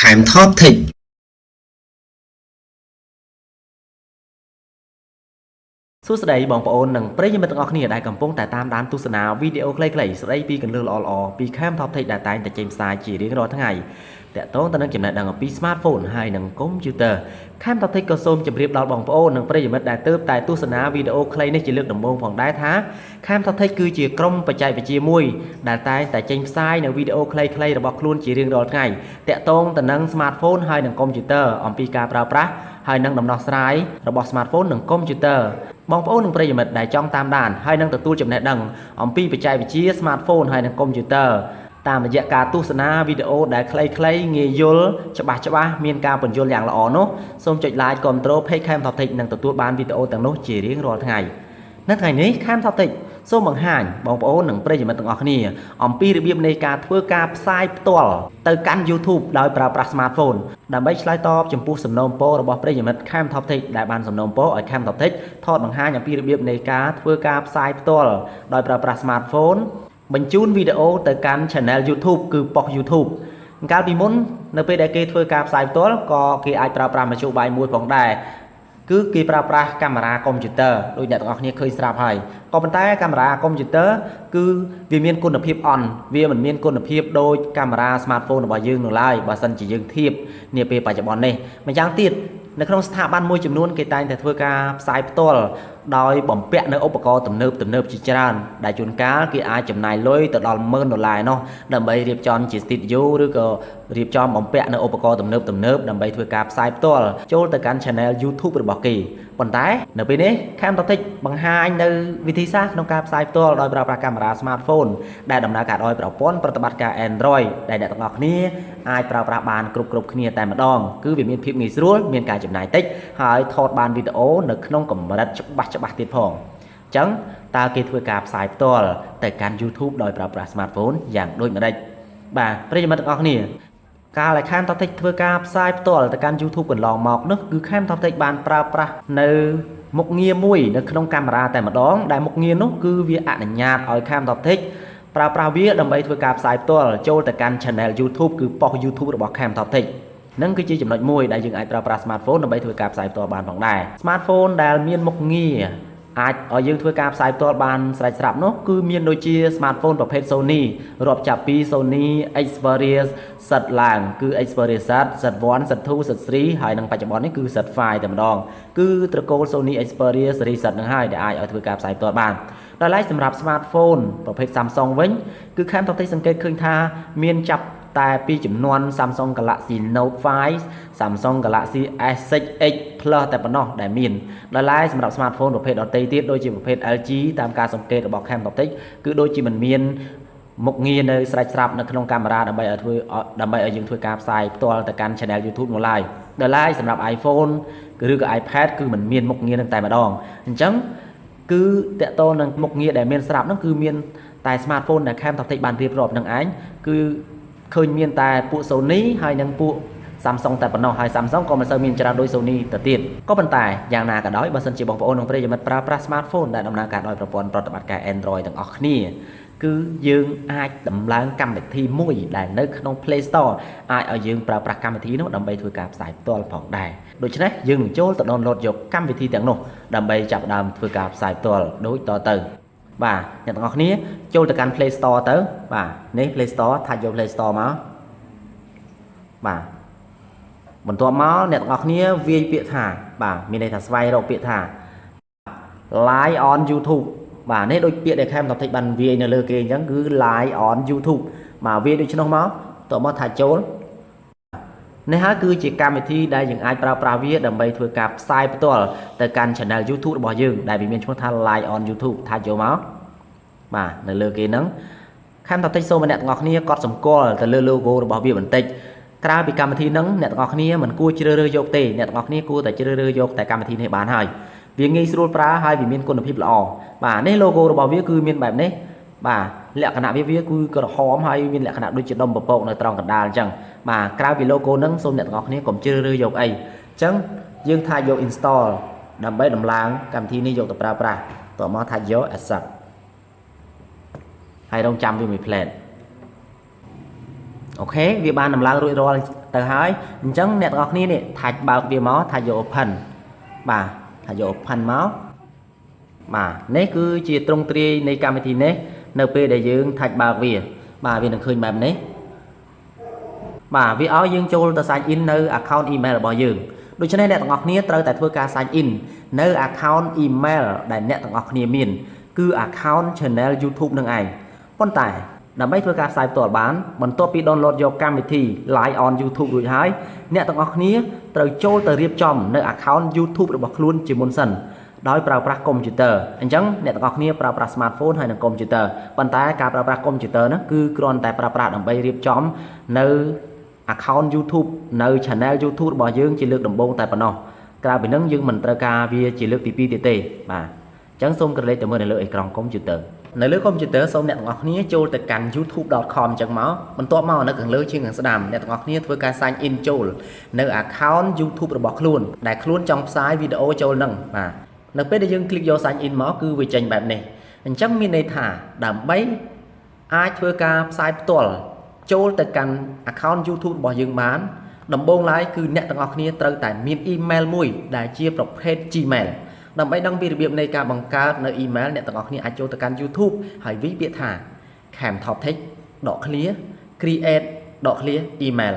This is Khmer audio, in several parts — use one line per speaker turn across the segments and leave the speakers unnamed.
Cam Top Thích
សួស្តីបងប្អូននិងប្រិយមិត្តទាំងអស់គ្នាដែលកំពុងតែតាមដានទស្សនាវីដេអូខ្លីៗស្ដីពីគន្លឹះល្អៗពី Cam Top Tech ដែលតែងតែចេញផ្សាយជារៀងរាល់ថ្ងៃតាក់ទងទៅនឹងចំណេះដឹងអំពី Smartphone ហើយនិង Computer Cam Top Tech ក៏សូមជម្រាបដល់បងប្អូននិងប្រិយមិត្តដែលទើបតែទស្សនាវីដេអូខ្លីនេះជាលើកដំបូងផងដែរថា Cam Top Tech គឺជាក្រុមបច្ចេកវិទ្យាមួយដែលតែងតែចេញផ្សាយនៅវីដេអូខ្លីៗរបស់ខ្លួនជារៀងរាល់ថ្ងៃតាក់ទងទៅនឹង Smartphone ហើយនិង Computer អំពីការប្រើប្រាស់ហើយនឹងដំណោះស្រាយរបស់ Smartphone និង Computer បងប្អូននិងប្រិយមិត្តដែលចង់តាមដានហើយនឹងទទួលចំណេះដឹងអំពីបច្ចេកវិទ្យា Smartphone ហើយនិង Computer តាមរយៈការទស្សនាវីដេអូដែលខ្លីៗងាយយល់ច្បាស់មានការពន្យល់យ៉ាងល្អនោះសូមចុច like Control Page Cam Top Tech និងទទួលបានវីដេអូទាំងនោះជារៀងរាល់ថ្ងៃនៅថ្ងៃនេះ Cam Top Tech សូមបង្ហាញបងប្អូននិងប្រិយមិត្តទាំងអស់គ្នាអំពីរបៀបនៃការធ្វើការផ្សាយផ្ទាល់ទៅកាន់ YouTube ដោយប្រើប្រាស់ Smartphone ដើម្បីឆ្លើយតបចំពោះសំណូមពររបស់ប្រិយមិត្ត Cam Top Tech ដែលបានសំណូមពរឲ្យ Cam Top Tech ថតបង្ហាញអំពីរបៀបនៃការធ្វើការផ្សាយផ្ទាល់ដោយប្រើប្រាស់ Smartphone បញ្ជូនវីដេអូទៅកាន់ Channel YouTube គឺប៉ុស្តិ៍ YouTube កាលពីមុននៅពេលដែលគេធ្វើការផ្សាយផ្ទាល់ក៏គេអាចប្រើប្រាស់មធ្យោបាយមួយផងដែរគឺគេប្រើប្រាស់កាមេរ៉ាកុំព្យូទ័រដូចអ្នកទាំងអស់គ្នាឃើញស្រាប់ហើយក៏ប៉ុន្តែកាមេរ៉ាកុំព្យូទ័រគឺវាមានគុណភាពអន់វាមិនមានគុណភាពដូចកាមេរ៉ា Smartphone របស់យើងនោះឡើយបើសិនជាយើងធៀបនាពេលបច្ចុប្បន្ននេះម្យ៉ាងទៀតនៅក្នុងស្ថាប័នមួយចំនួនគេតែងតែធ្វើការផ្សាយផ្ទាល់ដោយបំពាក់នៅឧបករណ៍ទំនើបជាច្រើនដែលជួនកាលគេអាចចំណាយលុយទៅដល់$10,000នោះដើម្បីរៀបចំជា Studio ឬក៏រៀបចំបំពាក់នៅឧបករណ៍ទំនើបដើម្បីធ្វើការផ្សាយផ្ទាល់ចូលទៅកាន់ Channel YouTube របស់គេប៉ុន្តែនៅពេលនេះ Cam Top Tech បង្ហាញនៅវិធីសាស្ត្រក្នុងការផ្សាយផ្ទាល់ដោយប្រើប្រាស់កាមេរ៉ា Smartphone ដែលដំណើរការដោយប្រព័ន្ធប្រតិបត្តិការ Android ដែលអ្នកទាំងអស់គ្នាអាចប្រើប្រាស់បានគ្រប់គ្នាតែម្ដងគឺវាមានភាពងាយស្រួលមានការចំណាយតិចហើយថតបានវីដេអូនៅក្នុងកម្រិតច្បាស់ទៀតផងអញ្ចឹងតើគេធ្វើការផ្សាយផ្ទាល់ទៅកាន់ YouTube ដោយប្រើប្រាស់ Smartphone យ៉ាងដូចម្ដេចបាទប្រិយមិត្តទាំងអស់គ្នាកាលដែល Cam Top Tech ធ្វើការផ្សាយផ្ទាល់ទៅកាន់ YouTube កន្លងមកនោះគឺ Cam Top Tech បានប្រើប្រាស់នៅមុខងារមួយនៅក្នុងកាមេរ៉ាតែម្ដងដែលមុខងារនោះគឺវាអនុញ្ញាតឲ្យ Cam Top Tech ប្រើប្រាស់វាដើម្បីធ្វើការផ្សាយផ្ទាល់ចូលទៅកាន់ Channel YouTube គឺប៉ុស្តិ៍ YouTube របស់ Cam Top Tech នឹងគឺជាចំណុចមួយដែលយើងអាចប្រើប្រាស់ Smartphone ដើម្បីធ្វើការផ្សាយផ្ទាល់បានផងដែរ Smartphone ដែលមានមុខងារអាចឲ្យយើងធ្វើការផ្សាយផ្ទាល់បានស្រេចស្រាប់នោះគឺមានដូចជា Smartphone ប្រភេទ Sony រាប់ចាប់ពី Sony Xperia Z ឡើងគឺ Xperia Z, Z1, Z2, Z3 ហើយនឹងបច្ចុប្បន្ននេះគឺ Z5 តែម្ដងគឺត្រកូល Sony Xperia Series Z នឹងហើយដែលអាចឲ្យធ្វើការផ្សាយផ្ទាល់បានដល់ឡែកសម្រាប់ Smartphone ប្រភេទ Samsung វិញគឺ Cam Top Tech សង្កេតឃើញថាមានចាប់តែពីចំនួន Samsung Galaxy Note 5 Samsung Galaxy S6 X Plus តែប៉ុណ្ណោះដែលមានដល់ឡែកសម្រាប់ Smartphone ប្រភេទដទៃទៀតដូចជាប្រភេទ LG តាមការសង្កេតរបស់ Cam Top Tech គឺដូចជាមិនមានមុខងារនៅស្រេចស្រាប់នៅក្នុងកាមេរ៉ាដើម្បីឲ្យយើងធ្វើការផ្សាយផ្ទាល់ទៅកាន់ Channel YouTube នោះឡើយដល់ឡែកសម្រាប់ iPhone ឬក៏ iPad គឺមិនមានមុខងារនឹងតែម្ដងអញ្ចឹងគឺតកតទៅនឹងមុខងារដែលមានស្រាប់នោះគឺមានតែ Smartphone ដែល Cam Top Tech បានរៀបរាប់នឹងឯងគឺឃើញមានតែពួក Sony ហើយនិងពួក Samsung តែប៉ុណ្ណោះហើយ Samsung ក៏មិនសូវមានច្រើនដូច Sony ទៅទៀតក៏ប៉ុន្តែយ៉ាងណាក៏ដោយបើសិនជាបងប្អូននិងប្រិយមិត្តប្រើប្រាស់ Smartphone ដែលដំណើរការដោយប្រព័ន្ធប្រតិបត្តិការ Android ទាំងអស់គ្នាគឺយើងអាចដំឡើងកម្មវិធីមួយដែលនៅក្នុង Play Store អាចឲ្យយើងប្រើប្រាស់កម្មវិធីនោះដើម្បីធ្វើការផ្សាយផ្ទាល់ផងដែរដូច្នេះយើងនឹងចូលទៅ download យកកម្មវិធីទាំងនោះដើម្បីចាប់ផ្ដើមធ្វើការផ្សាយផ្ទាល់ដូចតទៅបាទអ្នកទាំងអស់គ្នាចូលទៅកាន់ Play Store ទៅបាទនេះ Play Store ថាច់យក Play Store មកបាទបន្ទាប់មកអ្នកទាំងអស់គ្នាវាយពាក្យថាបាទមានន័យថាស្វែងរកពាក្យថា Live on YouTube បាទនេះដូចពាក្យដែល Cam Top Tech បានវាយនៅលើគេអញ្ចឹងគឺ Live on YouTube បាទវាយដូចនោះមកតោះមកថាចូលនេះហើយគឺជាកម្មវិធីដែលយើងអាចប្រើប្រាស់វាដើម្បីធ្វើការផ្សាយផ្ទាល់ទៅកាន់ Channel YouTube របស់យើងដែលវាមានឈ្មោះថា Live on YouTube ថាចូលមកបាទនៅលើគេហ្នឹង Cam Top Tech សូមអ្នកទាំងអស់គ្នាកត់សម្គាល់ទៅលើ logo របស់វាបន្តិចក្រៅពីកម្មវិធីហ្នឹងអ្នកទាំងអស់គ្នាមិនគួរជ្រើសរើសយកទេអ្នកទាំងអស់គ្នាគួរតែជ្រើសរើសយកតែកម្មវិធីនេះបានហើយវាងាយស្រួលប្រើហើយវាមានគុណភាពល្អបាទនេះ logo របស់វាគឺមានបែបនេះបាទលក្ខណៈវាគឺក្រហមហើយមានលក្ខណៈដូចជាដុំពពកនៅត្រង់កណ្ដាលអញ្ចឹងបាទក្រៅពី logo ហ្នឹងសូមអ្នកទាំងអស់គ្នាកុំជ្រើសរើសយកអីអញ្ចឹងយើងថាយក install ដើម្បីដំឡើងកម្មវិធីនេះយកទៅប្រើប្រាស់តោះមកថាយក accept ហើយរងចាំវាមួយផ្លែតអូខេវាបានដំឡើងរួចរាល់ ទៅហើយអញ្ចឹងអ្នកទាំងអស់គ្នានេះថាច់បើកវាមកថាយក open បាទថាយក open មកបាទនេះគឺជាទ្រង់ទ្រាយនៃកម្មវិធីនេះនៅពេលដែលយើងថាច់បើកវាបាទវានឹងឃើញបែបនេះបាទវាឲ្យយើងចូលទៅ sign in នៅ account email របស់យើងដូច្នេះអ្នកទាំងអស់គ្នាត្រូវតែធ្វើការ sign in នៅ account email ដែលអ្នកទាំងអស់គ្នាមានគឺ account channel YouTube នឹងឯងប៉ុន្តែដើម្បីធ្វើការផ្សាយផ្ទាល់បានបន្ទាប់ពី download យកកម្មវិធី Live on YouTube រួចហើយអ្នកទាំងអស់គ្នាត្រូវចូលទៅរៀបចំនៅ account YouTube របស់ខ្លួនជាមុនសិនដោយប្រើប្រាស់កុំព្យូទ័រអញ្ចឹងអ្នកទាំងអស់គ្នាប្រើប្រាស់ smartphone ហើយនិងកុំព្យូទ័រប៉ុន្តែការប្រើប្រាស់កុំព្យូទ័រនោះគឺគ្រាន់តែប្រើប្រាស់ដើម្បីរៀបចំនៅ account YouTube នៅ channel YouTube របស់យើងជាលើកដំបូងតែប៉ុណ្ណោះក្រៅពីនឹងយើងមិនត្រូវការវាជាលើកទី2ទៀតទេបាទអញ្ចឹងសូមក្រឡេកទៅមើលនៅលើអេក្រង់កុំព្យូទ័រនៅលើកុំព្យូទ័រសូមអ្នកទាំងអស់គ្នាចូលទៅកាន់ youtube.com អញ្ចឹងមកបន្ទាប់មកនៅខាងលើជាងខាងស្ដាំអ្នកទាំងអស់គ្នាធ្វើការ sign in ចូលនៅ account YouTube របស់ខ្លួនដែលខ្លួនចង់ផ្សាយវីដេអូចូលនឹងបាទនៅពេលដែលយើងคลิกយក sign in មកគឺវាចេញបែបនេះអញ្ចឹងមានន័យថាដើម្បីអាចធ្វើការផ្សាយផ្ទាល់ចូលទៅកាន់ account YouTube របស់យើងបានដំបូងឡើយគឺអ្នកទាំងអស់គ្នាត្រូវតែមាន email មួយដែលជាប្រភេទ Gmail ដើម្បីដឹងពីរបៀបនៃការបង្កើតនៅ email អ្នកទាំងអស់គ្នាអាចចូលទៅកាន់ YouTube ហើយវិពាក្យថា Camtoptext ដក clear create ដក clear email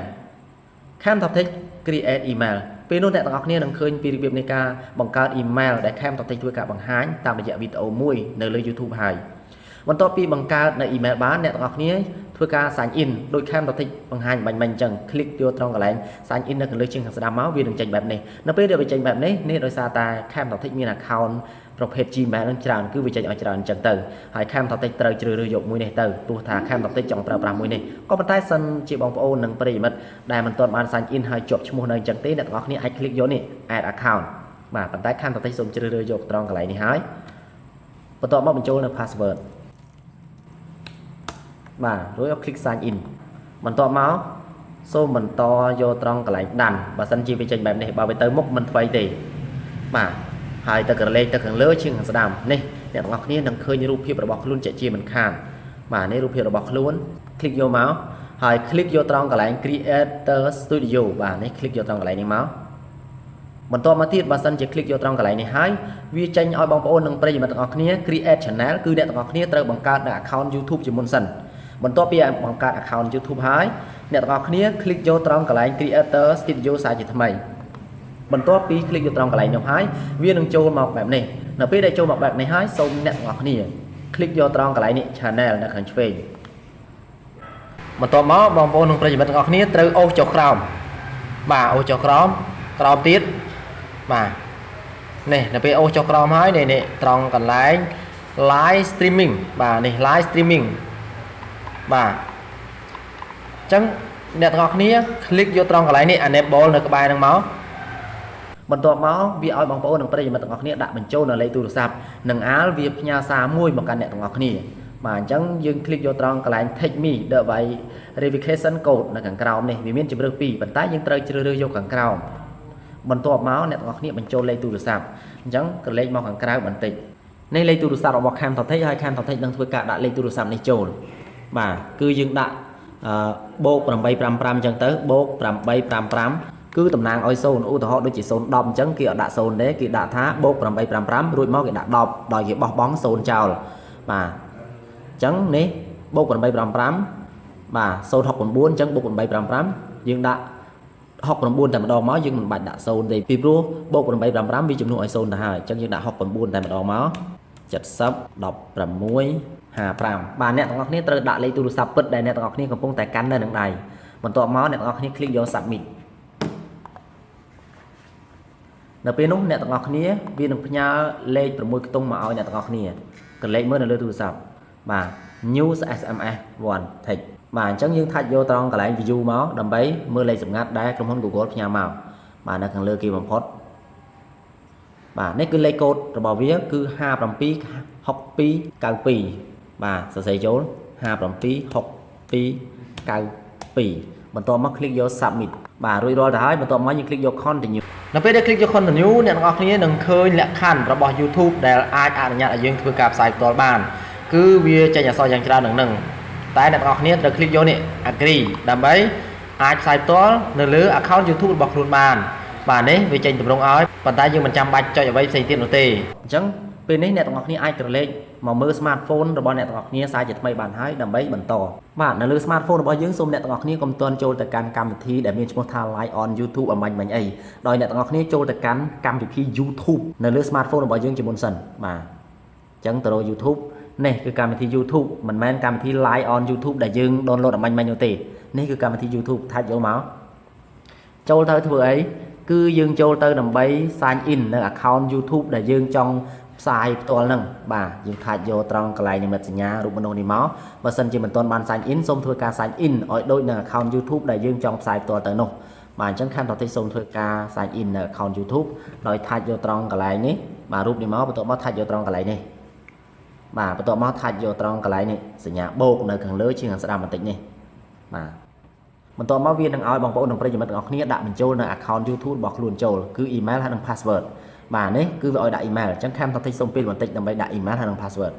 Camtoptext create email ពេលនោះអ្នកទាំងអស់គ្នានឹងឃើញពីរបៀបនៃការបង្កើត email ដែល Camtoptext ធ្វើការបង្ហាញតាមរយៈវីដេអូមួយនៅលើ YouTube ហើយបន្ទាប់ពីបង្កើតនៅ email បានអ្នកទាំងអស់គ្នាធ្វើការ sign in ដោយ Camtoptext បង្ហាញបាញ់អញ្ចឹង click យកត្រង់កន្លែង sign in នៅខាងលើជាងខាងស្ដាំមកវានឹងចេញបែបនេះនៅពេលដែលវាចេញបែបនេះដោយសារតែ Camtoptext មាន account ប្រភេទ Gmail នឹងច្រើនគឺវាចេញឲ្យច្រើនអញ្ចឹងទៅហើយ Camtoptext ត្រូវជ្រើសរើសយកមួយនេះទៅទោះថា Camtoptext ចង់ប្រើប្រាស់មួយនេះក៏ប៉ុន្តែសិនជាបងប្អូននិងប្រិយមិត្តដែលមិនទាន់បាន sign in ហើយជាប់ឈ្មោះនៅអញ្ចឹងទេអ្នកទាំងអស់គ្នាអាច click យកនេះ add account បាទប៉ុន្តែ Camtoptext សូមជ្រើសរើសយកត្រង់កន្លែងនេះហើយបន្ទាប់មកបញ្ចូលនៅ password បាទរួចឲ្យ click sign in បន្ទាប់មកសូមបន្តយកត្រង់កន្លែងដានបើសិនជាវាចេញបែបនេះបើវាទៅមុខមិនថ្មីទេបាទហើយទៅក្រឡេកទៅខាងលើជាងខាងស្ដាំនេះអ្នកទាំងអស់គ្នានឹងឃើញរូបភាពរបស់ខ្លួនជាមិនខានបាទនេះរូបភាពរបស់ខ្លួន click យកមកហើយ click យកត្រង់កន្លែង Creator Studio បាទនេះ click យកត្រង់កន្លែងនេះមកបន្ទាប់មកទៀតបើសិនជា click យកត្រង់កន្លែងនេះហើយវាចេញឲ្យបងប្អូននិងប្រិយមិត្តទាំងអស់គ្នា create channel គឺអ្នកទាំងអស់គ្នាត្រូវបង្កើតនៅ account YouTube ជាមុនសិនបន្ទាប់ពីបង្កើត account YouTube ហើយអ្នកទាំងអស់គ្នា click យកត្រង់កន្លែង Creator Studio សាជាថ្មីបន្ទាប់ពី click យកត្រង់កន្លែងនោះហើយវានឹងចូលមកបែបនេះនៅពេលដែលចូលមកបែបនេះហើយសូមអ្នកទាំងអស់គ្នា click យកត្រង់កន្លែងនេះ channel នៅខាងឆ្វេងបន្ទាប់មកបងប្អូននិងប្រិយមិត្តទាំងអស់គ្នាត្រូវអូសចុះក្រោមបាទអូសចុះក្រោមទៀតបាទនេះនៅពេលអូសចុះក្រោមហើយនេះត្រង់កន្លែង live streaming បាទនេះ live streaming បាទអញ្ចឹងអ្នកទាំងអស់គ្នា click យកត្រង់កន្លែងនេះ enable នៅក្បែរហ្នឹងមកបន្ទាប់មកវាឲ្យបងប្អូននិងប្រិយមិត្តទាំងអស់គ្នាដាក់បញ្ចូលនៅលេខទូរស័ព្ទនិងអាលវាផ្ញើសារមួយមកកាន់អ្នកទាំងអស់គ្នាបាទអញ្ចឹងយើង click យកត្រង់កន្លែង take me the verification code នៅខាងក្រោមនេះវាមានជម្រើស2ប៉ុន្តែយើងត្រូវជ្រើសរើសយកខាងក្រោមបន្ទាប់មកអ្នកទាំងអស់គ្នាបញ្ចូលលេខទូរស័ព្ទអញ្ចឹងក៏លេខមកខាងក្រៅបន្តិចនេះលេខទូរស័ព្ទរបស់ Camtoptext ហើយ Camtoptext នឹងធ្វើការដាក់លេខទូរស័ព្ទនេះចូលបាទគឺយើងដាក់បូក855អញ្ចឹងទៅបូក855គឺតំណាងឲ្យ0ឧទាហរណ៍ដូចជា010អញ្ចឹងគេអត់ដាក់0ទេគេដាក់ថាបូក855រួចមកគេដាក់10ដោយគេបោះបង់0ចោលបាទអញ្ចឹងនេះបូក855បាទ069អញ្ចឹងបូក855យើងដាក់69តែម្ដងមកយើងមិនបាច់ដាក់0ទេពីព្រោះបូក855វាជំនួសឲ្យ0ទៅហើយអញ្ចឹងយើងដាក់69តែម្ដងមក70 16 55បាទអ្នកទាំងអស់គ្នាត្រូវដាក់លេខទូរស័ព្ទពិតដែលអ្នកទាំងអស់គ្នាកំពុងតែកាន់នៅនឹងដៃបន្ទាប់មកអ្នកទាំងអស់គ្នា click យក submit នៅពេលនោះអ្នកទាំងអស់គ្នាវានឹងផ្ញើលេខ6ខ្ទង់មកឲ្យអ្នកទាំងអស់គ្នាកលេចមើលនៅលើទូរស័ព្ទបាទ news SMS 1 text បាទអញ្ចឹងយើងថាច់យកត្រង់កន្លែង view មកដើម្បីមើលលេខសម្ងាត់ដែលក្រុមហ៊ុន Google ផ្ញើមកបាទនៅខាងលើគេបំផុតបាទនេះគឺលេខកូដរបស់វាគឺ576292បាទសរសេរចូល576292បន្ទាប់មក click យក submit បាទរួចរាល់ទៅហើយបន្ទាប់មកយើង click យក continue នៅពេលដែល click យក continue អ្នកទាំងអស់គ្នានឹងឃើញលក្ខខណ្ឌរបស់ YouTube ដែលអាចអនុញ្ញាតឲ្យយើងធ្វើការផ្សាយផ្ទាល់បានគឺវាចេញអក្សរយ៉ាងច្រើននឹងតែអ្នកទាំងអស់គ្នាត្រូវ click យកនេះ agree ដើម្បី អាចផ្សាយផ្ទាល់នៅលើ account YouTube របស់ខ្លួនបានបាទនេះវាចេញតម្រង់ឲ្យប៉ុន្តែយើងមិនចាំបាច់ចុចអ្វីផ្សេងទៀតនោះទេអញ្ចឹងពេលនេះអ្នកទាំងអស់គ្នាអាចក្រឡេកមកមើល smartphone របស់អ្នកទាំងអស់គ្នាសារជាថ្មីបានហើយដើម្បីបន្តបាទនៅលើ smartphone របស់យើងសូមអ្នកទាំងអស់គ្នាកុំទាន់ចូលទៅកាន់កម្មវិធីដែលមានឈ្មោះថា Live on YouTube អីអីដោយអ្នកទាំងអស់គ្នាចូលទៅកាន់កម្មវិធី YouTube នៅលើ smartphone របស់យើងជាមុនសិនបាទអញ្ចឹងទៅរក YouTube នេះគឺកម្មវិធី YouTube មិនមែនកម្មវិធី Live on YouTube ដែលយើង download អីនោះទេនេះគឺកម្មវិធី YouTube ថាច់យកមកចូលទៅធ្វើអីគឺយើងចូលទៅដើម្បី sign in នៅ account YouTube ដែលយើងចង់ផ្សាយផ្ទាល់ហ្នឹងបាទយើងថាច់យកត្រង់កន្លែងនិមិត្តសញ្ញារូបមនុស្សនេះមកបើសិនជាមិនទាន់បាន sign in សូមធ្វើការ sign in ឲ្យដូចនៅ account YouTube ដែលយើងចង់ផ្សាយផ្ទាល់ទៅនោះបាទអញ្ចឹងខាងតតិសូមធ្វើការ sign in នៅ account YouTube ដោយថាច់យកត្រង់កន្លែងនេះបាទរូបនេះមកបន្ទាប់មកថាច់យកត្រង់កន្លែងនេះបាទបន្ទាប់មកថាច់យកត្រង់កន្លែងនេះសញ្ញាបូកនៅខាងលើជាងខាងស្ដាំបន្តិចនេះបាទបន្ទាប់មកវានឹងឲ្យបងប្អូននិងប្រិយមិត្តទាំងអស់គ្នាដាក់បញ្ចូលនៅ account YouTube របស់ខ្លួនចូលគឺ email ហើយនិង password បាទនេះគឺវាឲ្យដាក់ email អញ្ចឹងខាងតតិសូមពេលបន្តិចដើម្បីដាក់ email ហើយនិង password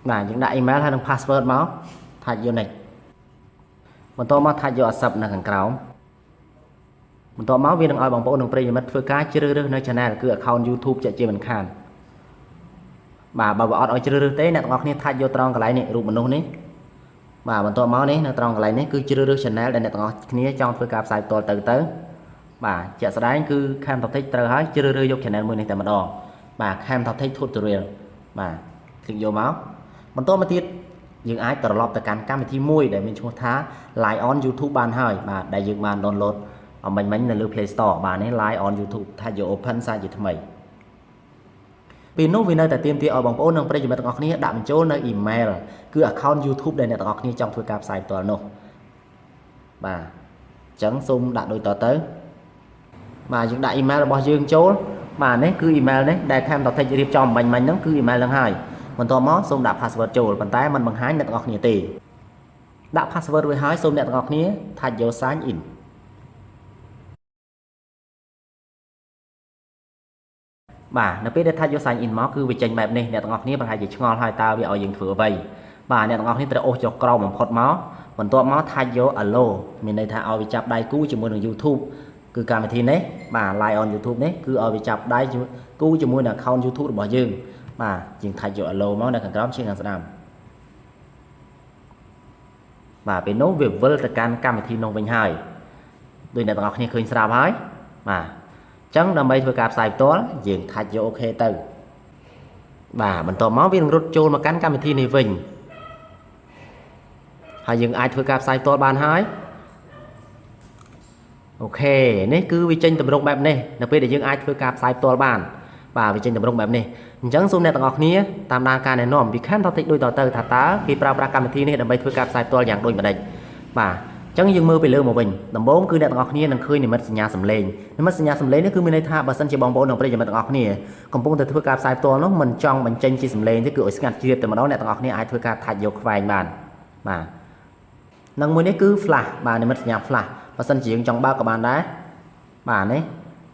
បាទយើងដាក់ email ហើយនិង password មកថាច់យកនេះបន្ទាប់មកថាច់យក accept នៅខាងក្រោមបន្ទាប់មកវានឹងឲ្យបងប្អូននិងប្រិយមិត្តធ្វើការជ្រើសរើសនៅ channel គឺ account YouTube ជាមិនខានបាទបើអត់ឲ្យជ្រើសរើសទេអ្នកទាំងអស់គ្នាថាច់យកត្រង់កន្លែងនេះរូបមនុស្សនេះបាទបន្ទាប់មកនេះនៅត្រង់កន្លែងនេះគឺជ្រើសរើស channel ដែលអ្នកទាំងអស់គ្នាចង់ធ្វើការផ្សាយផ្ទាល់ទៅបាទជាក់ស្ដែងគឺខាងតតិចត្រូវហើយជ្រើសរើសយក channel មួយនេះតែម្ដងបាទខាងតតិច tutorial បាទคลิกយកមកបន្តមកទៀតយើងអាចត្រឡប់ទៅកាន់កម្មវិធីមួយដែលមានឈ្មោះថា Live on YouTube បានហើយបាទដែលយើងបាន download មិញនៅលើ Play Store បាទនេះ Live on YouTube ថាយក open សារជាថ្មីពេលនោះវានៅតែទាមទារឲ្យបងប្អូននិងប្រិយមិត្តទាំងអស់គ្នាដាក់បញ្ចូលនៅ email គឺ account YouTube ដែលអ្នកទាំងអស់គ្នាចង់ធ្វើការផ្សាយផ្ទាល់នោះបាទអញ្ចឹងសូមដាក់ដូចតទៅបាទយើងដាក់ email របស់យើងចូលបាទនេះគឺ email នេះដែលខាងតតិចរៀបចំមិញហ្នឹងគឺ email ហ្នឹងហើយបន្ទាប់មកសូមដាក់ password ចូលប៉ុន្តែมันបង្ហាញអ្នកទាំងអស់គ្នាទេដាក់ password រួចហើយសូមអ្នកទាំងអស់គ្នាថាច់យក sign inបាទនៅពេលដែលថាច់យក sign in មកគឺវាចេញបែបនេះអ្នកទាំងអស់គ្នាប្រហែលជាឆ្ងល់ហើយតើវាឲ្យយើងធ្វើអ្វីបាទអ្នកទាំងអស់គ្នាត្រូវអូសចុះក្រោមបំផុតមកបន្ទាប់មកថាច់យក allow មានន័យថាឲ្យវាចាប់ដៃគូជាមួយនឹង YouTube គឺកម្មវិធីនេះបាទ Live on YouTube នេះគឺឲ្យវាចាប់ដៃគូជាមួយនឹង account YouTube របស់យើងបាទយើងថាច់យក allow មកនៅខាងក្រោមជាងខាងស្ដាំបាទពេលនោះវាវិលទៅកាន់កម្មវិធីនោះវិញហើយដោយអ្នកទាំងអស់គ្នាឃើញស្រាប់ហើយបាទចឹងដើម្បីធ្វើការផ្សាយផ្ទាល់យើងថាច់យកអូខេទៅបាទបន្ទាប់មកវានឹងរត់ចូលមកកាន់កម្មវិធីនេះវិញហើយយើងអាចធ្វើការផ្សាយផ្ទាល់បានហើយអូខេនេះគឺវាចេញតម្រង់បែបនេះនៅពេលដែលយើងអាចធ្វើការផ្សាយផ្ទាល់បានបាទវាចេញតម្រង់បែបនេះអញ្ចឹងសូមអ្នកទាំងអស់គ្នាតាមដានការណែនាំពីខាងតតិចដូចតទៅថាតើគេប្រើប្រាស់កម្មវិធីនេះដើម្បីធ្វើការផ្សាយផ្ទាល់យ៉ាងដូចម្ដេចបាទអញ្ចឹងយើងមើលពីលើមកវិញដំបូងគឺអ្នកទាំងអស់គ្នានឹងឃើញនិមិត្តសញ្ញាសំឡេងនិមិត្តសញ្ញាសំឡេងនេះគឺមានន័យថាបើសិនជាបងប្អូននិងប្រិយមិត្តទាំងអស់គ្នាកំពុងតែធ្វើការផ្សាយផ្ទាល់នោះមិនចង់បញ្ចេញជាសំឡេងទេគឺឲ្យស្ងាត់ជ្រាបតែម្ដងអ្នកទាំងអស់គ្នាអាចធ្វើការថាច់យកខ្វែងបានបាទនឹងមួយនេះគឺ flash បាទនិមិត្តសញ្ញា flash បើសិនជាយើងចង់បើកក៏បានដែរបាទនេះ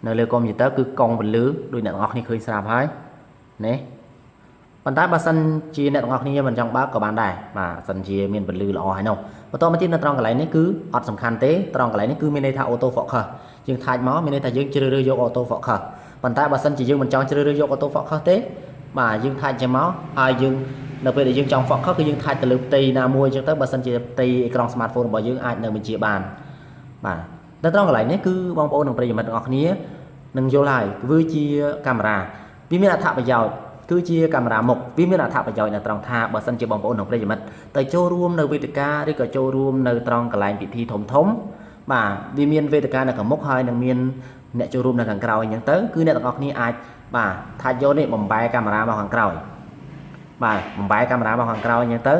នៅលើកុំព្យូទ័រគឺកង់ពន្លឺដូចអ្នកទាំងអស់គ្នាឃើញស្រាប់ហើយនេះប៉ុន្តែបើសិនជាអ្នកទាំងអស់គ្នាមិនចង់បើកក៏បានដែរបាទសិនជាមានពន្លឺល្អហើយនោះបន្តមកទៀតនៅត្រង់កន្លែងនេះគឺអត់សំខាន់ទេត្រង់កន្លែងនេះគឺមានន័យថា auto focus យើងថាច់មកមានន័យថាយើងជ្រើសរើសយក auto focus ប៉ុន្តែបើសិនជាយើងមិនចង់ជ្រើសរើសយក auto focus ទេបាទយើងថាច់ចេញមកហើយយើងនៅពេលដែលយើងចង់ focus គឺយើងថាច់ទៅលើផ្ទៃណាមួយអញ្ចឹងទៅបើសិនជាផ្ទៃអេក្រង់ smartphone របស់យើងអាចនៅបញ្ជាបានបាទនៅត្រង់កន្លែងនេះគឺបងប្អូននិងប្រិយមិត្តទាំងអស់គ្នានឹងយល់ហើយវាជាកាមេរ៉ាវាមានអត្ថប្រយោជន៍គឺជាកាមេរ៉ាមុខវាមានអត្ថប្រយោជន៍នៅត្រង់ថាបើសិនជាបងប្អូននិងប្រិយមិត្តទៅចូលរួមនៅវេទិកាឬក៏ចូលរួមនៅត្រង់កន្លែងពិធីធំបាទវាមានវេទិកានៅខាងមុខហើយនឹងមានអ្នកចូលរួមនៅខាងក្រោយអញ្ចឹងទៅគឺអ្នកទាំងអស់គ្នាអាចបាទថាយកនេះបំបែកាមេរ៉ាមកខាងក្រោយបាទបំបែកាមេរ៉ាមកខាងក្រោយអញ្ចឹងទៅ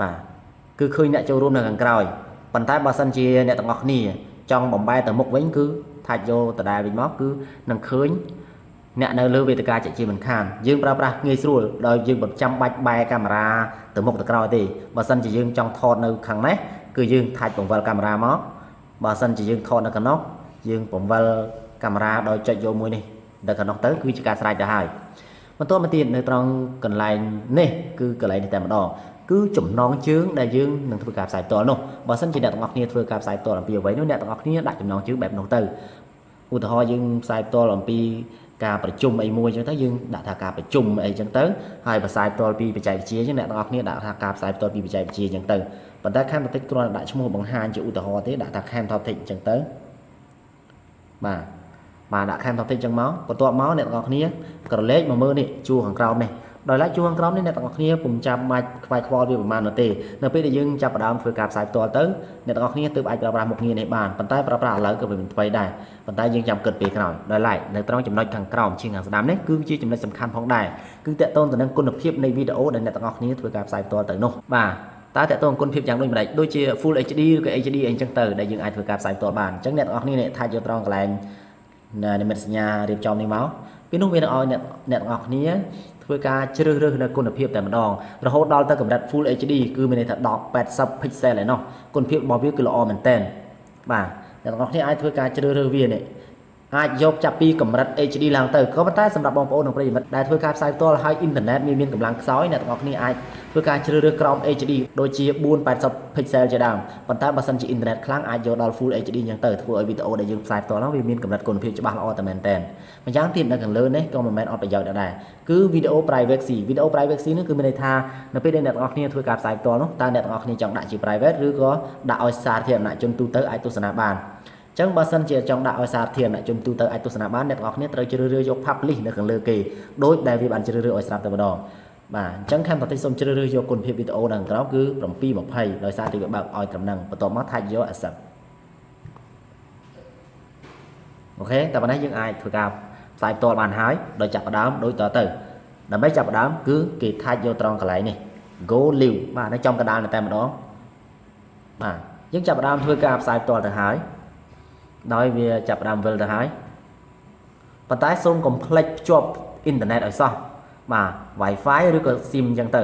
បាទគឺឃើញអ្នកចូលរួមនៅខាងក្រោយប៉ុន្តែបើសិនជាអ្នកទាំងអស់គ្នាចង់បំបែទៅមុខវិញគឺថាយកដដែលវិញមកគឺនឹងឃើញអ្នកនៅលើវេទិកាជាមិនខានយើងប្រើប្រាស់ងាយស្រួលដោយយើងមិនចាំបាច់បែរកាមេរ៉ាទៅមុខទៅក្រោយទេបើសិនជាយើងចង់ថតនៅខាងនេះគឺយើងថាច់បង្វិលកាមេរ៉ាមកបើសិនជាយើងថតនៅខាងនោះយើងបង្វិលកាមេរ៉ាដោយចុចយកមួយនេះនៅខាងនោះទៅគឺជាការស្រេចទៅហើយបន្តមកទៀតនៅត្រង់កន្លែងនេះគឺកន្លែងនេះតែម្ដង cứ chủng non chướng đại dương nâng thưa cả sài tòa luôn và sân chỉ đẹp ngọc nia thưa cả sài tòa làm việc vậy nếu đẹp ngọc nia đại chủng non chướng bẹp đầu tư u thọ dương sài tòa làm pi cảประชุมไอ้มวยจังtới dương đã thà cảประชุมไอ้จังtới hai và sài tòa pi bị chạy chia chứ đẹp ngọc nia đã thà cả sài tòa pi bị chạy chiaจังtới bản ta khen một tích con đại chung một bằng hai chữ u thọ thế đã thà khen thọ thịnhจังtới mà đã khen thọ thịnhจังmáu còn tọa máu đẹp ngọc nia còn lết mà mơ này chua hàng cào này đòi lại chuông crom này tặng kia cùng chạm mạch vài kho về màn nó tê nơi bây giờ chạm vào đám phơi cạp sải to tới này tặng kia từ bài ra 1.000 này bàn bàn tay ra lấy cái mình quay đài bàn tay dương chạm cực bị cái nào đòi lại này trong chấm nói thằng crom chiên hàng đám đấy cứ chia chấm nói sầm khăn phong đài cứ tệ tôn từ năng quân lập hiệpใน video này tặng kia phơi cạp sải to tới nô và ta tệ tôn quân hiệp chẳng đôi mà đôi chia full HD cái HD anh chẳng từ đại dương ai phơi cạp sải to bàn chẳng này tặng kia này thay cho trong cái này này mình nhà điệp trong này máu cái nút viên ở nẹt ngọc ní với cả chưa được là con phiệp tại mặt đòn rồi hốt đo ta cầm đặt full HD cứ mình thật đọc 80 pixel này nó con phiệp bao nhiêu cứ là on tên và nẹt ngọc ní ai với cả chưa được viên này ai dọc chập pi cầm đặt HD làm từ có bắt tayสำหรับบางคนของประเทศได้ធ្វើការផ្សាយផ្ទាល់ហើយអ៊ីនធឺណិតមានកម្លាំងខ្សោយអ្នកទាំងអស់គ្នាអាចធ្វើការជ្រើសរើសក្រោម HD ដូចជា 480 pixel ជាដើមប៉ុន្តែបើសិនជាអ៊ីនធឺណិតខ្លាំងអាចយកដល់ full HD អញ្ចឹងទៅធ្វើឲ្យវីដេអូដែលយើងផ្សាយផ្ទាល់នោះវាមានកម្រិតគុណភាពច្បាស់ល្អតែមែនតើម្យ៉ាងទៀតនៅខាងលើនេះក៏មិនមែនអត់ប្រយោជន៍ដែរគឺវីដេអូ privacy វីដេអូ privacy នេះគឺមានន័យថានៅពេលដែលអ្នកទាំងអស់គ្នាធ្វើការផ្សាយផ្ទាល់នោះតើអ្នកទាំងអស់គ្នាចង់ដាក់ជា private ឬក៏ដាក់ឲ្យសាធារណជនទូទៅអាចទស្សនាបានចឹងបើសិនជាចង់ដាក់ឲ្យសាធារណជនទូទៅអាចទស្សនាបានអ្នកទាំងអស់គ្នាត្រូវជ្រើសរើសយក publish នៅខាងលើគេដោយដែលវាបានជ្រើសរើសឲ្យស្រាប់តែម្ដងបាទអញ្ចឹងខាងប្រទេសសូមជ្រើសរើសយកគុណភាពវីដេអូនៅខាងក្រោមគឺ720ដោយសារតែវាបើកឲ្យត្រឹមហ្នឹងបន្ទាប់មកថាច់យក accept អូខេតែប៉ុណ្ណេះយើងអាចធ្វើការផ្សាយផ្ទាល់បានហើយដោយចាប់ផ្ដើមដូចតទៅដើម្បីចាប់ផ្ដើមគឺគេថាច់យកត្រង់កន្លែងនេះ go live បាទនៅចំកណ្ដាលតែម្ដងបាទយើងចាប់ផ្ដើមធ្វើការផ្សាយផ្ទាល់ទៅហើយដោយវាចាប់ដើមវិលទៅហើយប៉ុន្តែសូមកុំភ្លេចភ្ជាប់អ៊ីនធឺណិតឲ្យសោះបាទ Wi-Fi ឬក៏ SIM អញ្ចឹងទៅ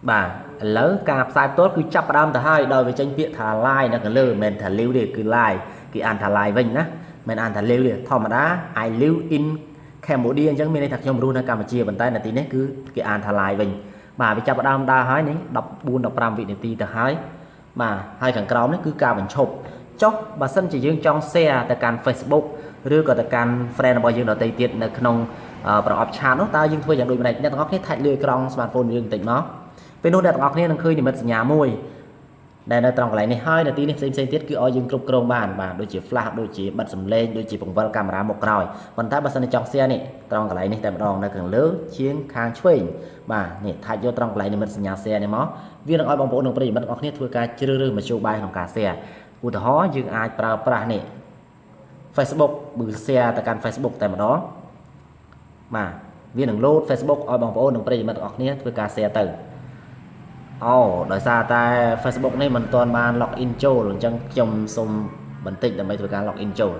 បាទឥឡូវការផ្សាយផ្ទាល់គឺចាប់ដើមទៅហើយដោយវាចេញពាក្យថា live នៅខាងលើមិនមែនថា live ទេគឺ live គេអានថា live វិញណាមិនអានថា live ទេធម្មតា I live in Cambodia អញ្ចឹងមានន័យថាខ្ញុំរស់នៅកម្ពុជាប៉ុន្តែនៅទីនេះគឺគេអានថា live វិញបាទវាចាប់ដើមដើរហើយនេះ14 15វិនាទីទៅហើយបាទហើយខាងក្រោមនេះគឺការបញ្ឈប់ចុះបើសិនជាយើងចង់ share ទៅកាន់ Facebook ឬក៏ទៅកាន់ friend របស់យើងដទៃទៀតនៅក្នុងប្រអប់ឆាតនោះតើយើងធ្វើយ៉ាងដូចម្តេចអ្នកទាំងអស់គ្នាថាច់លើអេក្រង់ smartphone យើងបន្តិចមកពេលនោះអ្នកទាំងអស់គ្នានឹងឃើញនិមិត្តសញ្ញាមួយដែលនៅត្រង់កន្លែងនេះហើយនៅទីនេះផ្សេងៗទៀតគឺឲ្យយើងគ្រប់គ្រងបានបាទដូចជា flash ដូចជាបិទសំឡេងដូចជាបង្វិលកាមេរ៉ាមកក្រោយប៉ុន្តែបើសិនជាចង់ share នេះត្រង់កន្លែងនេះតែម្ដងនៅខាងលើជាងខាងឆ្វេងបាទនេះថាច់យកត្រង់កន្លែងនិមិត្តសញ្ញា share នេះមកវានឹងឲ្យបងប្អូននិងប្រិយមិត្តទាំងអស់គ្នាធ្វើការជ្រើសរើសមធ្យោបាយក្នុងការ shareឧទាហរណ៍យើងអាចប្រើប្រាស់នេះ Facebook បើ share ទៅកាន់ Facebook តែម្ដងបាទវានឹង load Facebook ឲ្យបងប្អូននិងប្រិយមិត្តទាំងអស់គ្នាធ្វើការ share ទៅអូដោយសារតែ Facebook នេះមិនទាន់បាន log in ចូលអញ្ចឹងខ្ញុំសូមបន្តិចដើម្បីធ្វើការ log in ចូល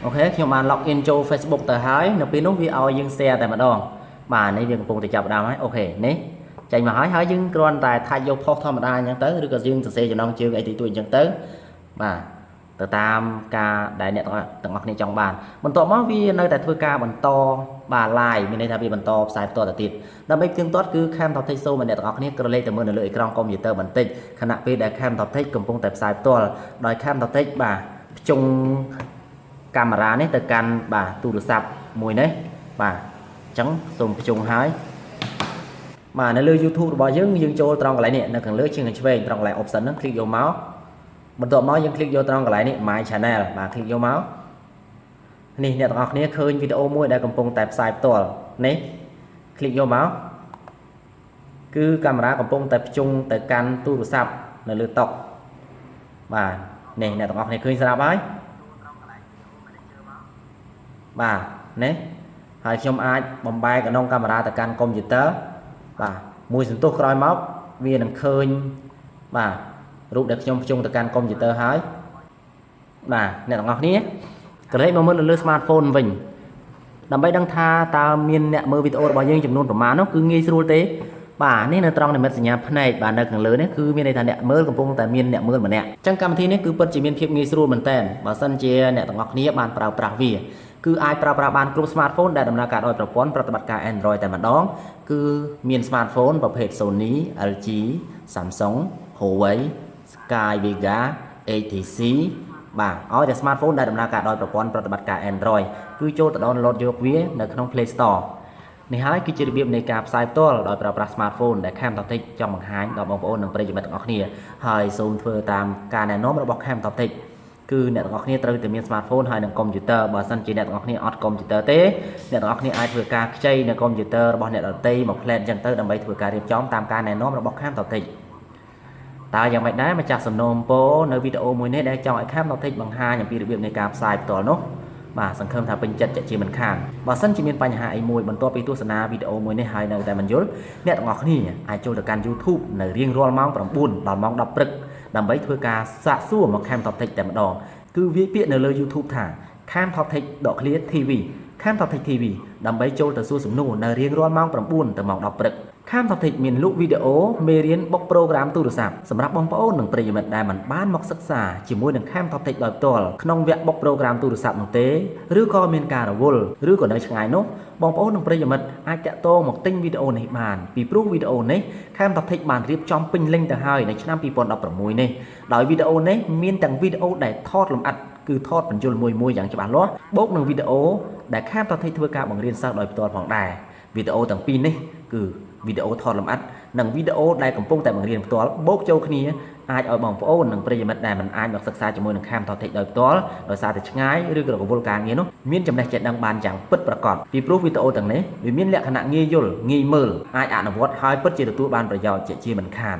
អូខេខ្ញុំបាន log in ចូល Facebook ទៅហើយនៅពេលនោះវាឲ្យយើង share តែម្ដងបាទនេះវាកំពុងតែចាប់ដើមហើយអូខេនេះចេញមកហើយយើងគ្រាន់តែថាច់យក post ធម្មតាអញ្ចឹងទៅឬក៏យើងសរសេរចំណងជើងអីទីទួយអញ្ចឹងទៅបាទទៅតាមការដែលអ្នកទាំងអស់គ្នាចង់បានបន្ទាប់មកវានៅតែធ្វើការបន្តបាទ live មានន័យថាវាបន្តផ្សាយបន្តទៅទៀតដើម្បីផ្ទៀងផ្ទាត់គឺ Cam Top Tech សូមឲ្យអ្នកទាំងអស់គ្នាក្រឡេកទៅមើលនៅលើអេក្រង់កុំព្យូទ័របន្តិចខណៈពេលដែល Cam Top Tech កំពុងតែផ្សាយផ្ទាល់ដោយ Cam Top Tech បាទភ្ជង់កាមេរ៉ានេះទៅកាន់បាទទូរស័ព្ទមួយនេះបាទអញ្ចឹងសូមភ្ជង់ហើយបាទនៅលើ YouTube របស់យើងចូលត្រង់កន្លែងនេះនៅខាងលើជាងខាងឆ្វេងត្រង់កន្លែង option ហ្នឹង click យកមកបន្ទាប់មកយើង click យកត្រង់កន្លែងនេះ my channel បាទ click យកមកនេះអ្នកទាំងអស់គ្នាឃើញវីដេអូមួយដែលកំពុងតែផ្សាយផ្ទាល់នេះ click យកមកគឺកាមេរ៉ាកំពុងតែភ្ជង់ទៅកាន់ទូរស័ព្ទនៅលើតុបាទនេះអ្នកទាំងអស់គ្នាឃើញស្រាប់ហើយបាទនេះហើយខ្ញុំអាចបំបែកក្នុងកាមេរ៉ាទៅកាន់កុំព្យូទ័របាទមួយសន្ទុះក្រោយមកវានឹងឃើញបាទរូបដែលខ្ញុំភ្ជង់ទៅកាន់កុំព្យូទ័រហើយបាទអ្នកទាំងអស់គ្នាក្រឡេកមកមើលលើ smartphone វិញដើម្បីដឹងថាតើមានអ្នកមើលវីដេអូរបស់យើងចំនួនប្រមាណនោះគឺងាយស្រួលទេ បាទនេះនៅត្រង់និមិត្តសញ្ញាផ្នែកបាទនៅខាងលើនេះគឺមានន័យថាអ្នកមើលកំពុងតែមានអ្នកមើលម្នាក់អញ្ចឹងកម្មវិធីនេះគឺពិតជាមានភាពងាយស្រួលមែនតើបើសិនជាអ្នកទាំងអស់គ្នាបានប្រើប្រាស់វាគឺអាចប្រើប្រាស់បានគ្រប់ smartphone ដែលដំណើរការដោយប្រព័ន្ធប្រតិបត្តិការ Android តែម្ដងគឺមាន smartphone ប្រភេទ Sony, LG, Samsung, Huawei, Sky Vega, HTC បាទឲ្យតែ smartphone ដែលដំណើរការដោយប្រព័ន្ធប្រតិបត្តិការ Android គឺចូលទៅ download យកវានៅក្នុង Play Store នេះហើយគឺជារបៀបនៃការផ្សាយផ្ទាល់ដោយប្រើប្រាស់ smartphone ដែល Camp Toptech ចង់បង្ហាញដល់បងប្អូននិងប្រិយមិត្តទាំងអស់គ្នាហើយសូមធ្វើតាមការណែនាំរបស់ Camp Toptech គឺអ្នកទាំងអស់គ្នាត្រូវតែមាន smartphone ហើយនិង computer បើសិនជាអ្នកទាំងអស់គ្នាអត់ computer ទេអ្នកទាំងអស់គ្នាអាចធ្វើការខ្ចីនៅ computer របស់អ្នកដទៃមក plate អញ្ចឹងទៅដើម្បីធ្វើការរៀបចំតាមការណែនាំរបស់ Camp Toptech តើយ៉ាងម៉េចដែរម្ចាស់សំណូមពរនៅវីដេអូមួយនេះដែលចង់ឲ្យ Camp Toptech បង្ហាញអំពីរបៀបនៃការផ្សាយផ្ទាល់នោះបាទសង្ឃឹមថាពេញចិត្តជាមិនខានបើសិនជាមានបញ្ហាអីមួយបន្ទាប់ពីទស្សនាវីដេអូមួយនេះហើយនៅតែមិនយល់អ្នកទាំងអស់គ្នាអាចចូលទៅកាន់ YouTube នៅរៀងរាល់ម៉ោង9ដល់ម៉ោង10ព្រឹកដើម្បីធ្វើការសាកសួរមក Camp Toptech តែម្ដងគឺវាយពាក្យនៅលើ YouTube ថា Camp Toptech .clear TV Camp Toptech TV ដើម្បីចូលទៅសួរសំណួរនៅរៀងរាល់ម៉ោង9ទៅម៉ោង10ព្រឹក Camp Toptech មានលក់វីដេអូមេរៀនបុកប្រូក្រាមទូរស័ព្ទសម្រាប់បងប្អូននិងប្រិយមិត្តដែលមិនបានមកសិក្សាជាមួយនឹង Camp Toptech ដោយផ្ទាល់ក្នុងវគ្គបុកប្រូក្រាមទូរស័ព្ទនោះទេឬក៏មានការរវល់ឬក៏នៅឆ្ងាយនោះបងប្អូននិងប្រិយមិត្តអាចតាក់ទងមកទិញវីដេអូនេះបានពីព្រោះវីដេអូនេះ Camp Toptech បានរៀបចំពេញលេញទៅហើយនៅឆ្នាំ2016នេះដោយវីដេអូនេះមានទាំងវីដេអូដែលថតលម្អិតគឺថតបញ្យលមួយយ៉ាងច្បាស់លាស់បូកនឹងវីដេអូដែល Camp Toptech ធ្វើការបង្រៀនសិស្សដោយផ្ទាល់ផងដែរវីដេអូទាំងពីរនេះគឺវីដេអូថតលម្អិតនិងវីដេអូដែលកំពុងតែបង្រៀនផ្ទាល់បូកចូលគ្នាអាចឲ្យបងប្អូននិងប្រិយមិត្តដែលមិនអាចមកសិក្សាជាមួយនឹង Camp Toptech ដោយផ្ទាល់ដោយសារតែឆ្ងាយឬក៏រវល់ការងារនោះមានចំណេះចេះដឹងបានយ៉ាងពិតប្រាកដពីព្រោះវីដេអូទាំងនេះវាមានលក្ខណៈងាយយល់ងាយមើលអាចអនុវត្តហើយពិតជាទទួលបានប្រយោជន៍ជាមិនខាន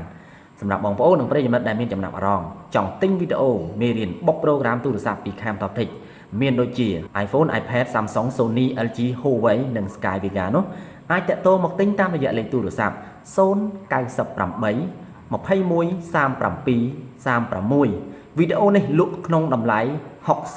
សម្រាប់បងប្អូននិងប្រិយមិត្តដែលមានចំណាប់អារម្មណ៍ចង់ទិញវីដេអូមេរៀនបុកប្រូក្រាមទូរស័ព្ទពី Camp Toptech មានដូចជា iPhone, iPad, Samsung, Sony, LG, Huawei និង Sky Vega នោះអាចតាក់ទងមកទិញតាមរយៈលេខទូរស័ព្ទ098 21 37 36វីដេអូនេះលក់ក្នុងតម្លៃ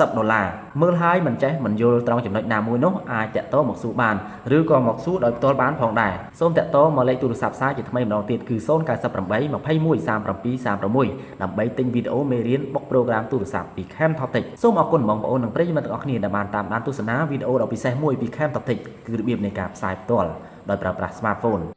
$60មើលហើយមិនចេះមិនយល់ត្រង់ចំណុចណាមួយនោះអាចតាក់ទងមកសួរបានឬក៏មកសួរដោយផ្ទាល់បានផងដែរសូមតាក់ទងមកលេខទូរស័ព្ទសារជាថ្មីម្ដងទៀតគឺ098 21 37 36ដើម្បីទិញវីដេអូមេរៀនបុកប្រូក្រាមទូរស័ព្ទពី Camp Toptech សូមអរគុណបងប្អូននិងប្រិយមិត្តទាំងអស់គ្នាដែលបានតាមដានទស្សនាវីដេអូដ៏ពិសេសមួយពី Camp Toptech គឺរបៀបនៃការផ្សាយផ្ទាល់ដោយប្រើប្រាស់ smartphone